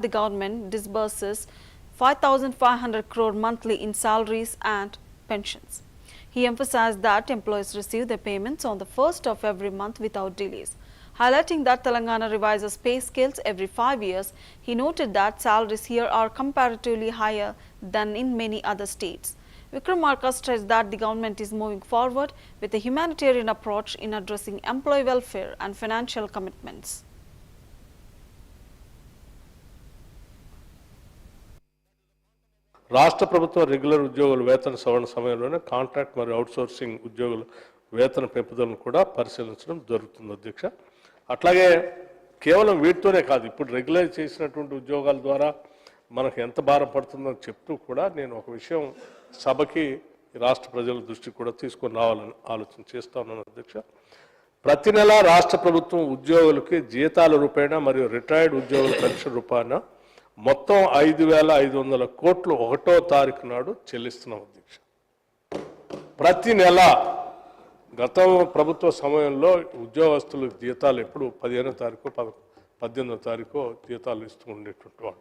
The government disburses 5,500 crore monthly in salaries and pensions. He emphasized that employees receive their payments on the first of every month without delays. Highlighting that Telangana revises pay scales every 5 years, he noted that salaries here are comparatively higher than in many other states. Vikramarka stressed that the government is moving forward with a humanitarian approach in addressing employee welfare and financial commitments. రాష్ట్ర ప్రభుత్వ regular ఉద్యోగుల వేతన సవరణ సమయంలోనే contract మరియు outsourcing ఉద్యోగుల వేతన పెంపుదలను కూడా పరిశీలించడం జరుగుతుంది అధ్యక్ష. అట్లాగే కేవలం వీటితోనే కాదు, ఇప్పుడు రెగ్యులర్ చేసినటువంటి ఉద్యోగాల ద్వారా మనకు ఎంత భారం పడుతుందని చెప్తూ కూడా నేను ఒక విషయం సభకి రాష్ట్ర ప్రజల దృష్టికి కూడా తీసుకొని రావాలని ఆలోచన చేస్తా ఉన్నాను అధ్యక్ష. ప్రతి నెల రాష్ట్ర ప్రభుత్వం ఉద్యోగులకి జీతాల రూపాయన మరియు రిటైర్డ్ ఉద్యోగుల పెన్షన్ రూపాయన మొత్తం 5,500 కోట్లు 1వ తారీఖు నాడు చెల్లిస్తున్నాం అధ్యక్ష. ప్రతి నెల గత ప్రభుత్వ సమయంలో ఉద్యోగస్తుల జీతాలు ఎప్పుడు 15వ తారీఖు 18వ తారీఖు జీతాలు ఇస్తూ ఉండేటువంటి వాడు.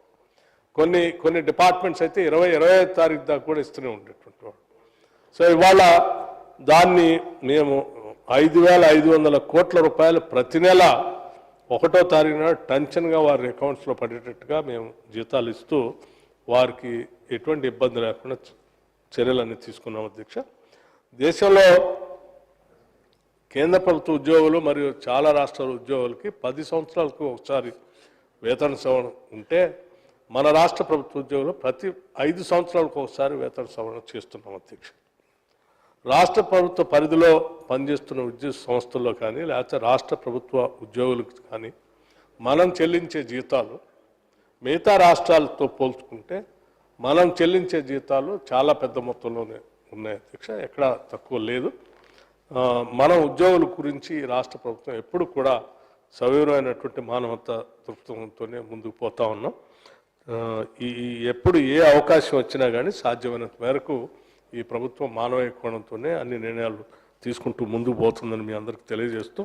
కొన్ని డిపార్ట్మెంట్స్ అయితే 25వ తారీఖు దాకా కూడా ఇస్తూనే ఉండేటువంటి వాడు. సో ఇవాళ దాన్ని మేము 5,500 కోట్ల రూపాయలు ప్రతి నెల 1వ తారీఖున టెన్షన్గా వారి అకౌంట్స్లో పడేటట్టుగా మేము జీతాలు ఇస్తూ వారికి ఎటువంటి ఇబ్బంది లేకుండా చర్యలన్నీ తీసుకున్నాం అధ్యక్ష. దేశంలో కేంద్ర ప్రభుత్వ ఉద్యోగులు మరియు చాలా రాష్ట్రాల ఉద్యోగులకి 10 సంవత్సరాలకు ఒకసారి వేతన సవరణ ఉంటే మన రాష్ట్ర ప్రభుత్వ ఉద్యోగులు ప్రతి 5 సంవత్సరాలకు ఒకసారి వేతన సవరణ చేస్తున్నాం అధ్యక్ష. రాష్ట్ర ప్రభుత్వ పరిధిలో పనిచేస్తున్న విద్యుత్ సంస్థల్లో కానీ లేకపోతే రాష్ట్ర ప్రభుత్వ ఉద్యోగులకు కానీ మనం చెల్లించే జీతాలు మిగతా రాష్ట్రాలతో పోల్చుకుంటే మనం చెల్లించే జీతాలు చాలా పెద్ద మొత్తంలోనే ఉన్నాయి అధ్యక్ష, ఎక్కడ తక్కువ లేదు. మన ఉద్యోగుల గురించి రాష్ట్ర ప్రభుత్వం ఎప్పుడు కూడా సవివరమైనటువంటి మానవత దృక్పథంతోనే ముందుకు పోతా ఉన్నాం. ఎప్పుడు ఏ అవకాశం వచ్చినా కానీ సాధ్యమైనంత మేరకు ఈ ప్రభుత్వం మానవీయ కోణంతోనే అన్ని నిర్ణయాలు తీసుకుంటూ ముందుకు పోతుందని మీ అందరికీ తెలియజేస్తూ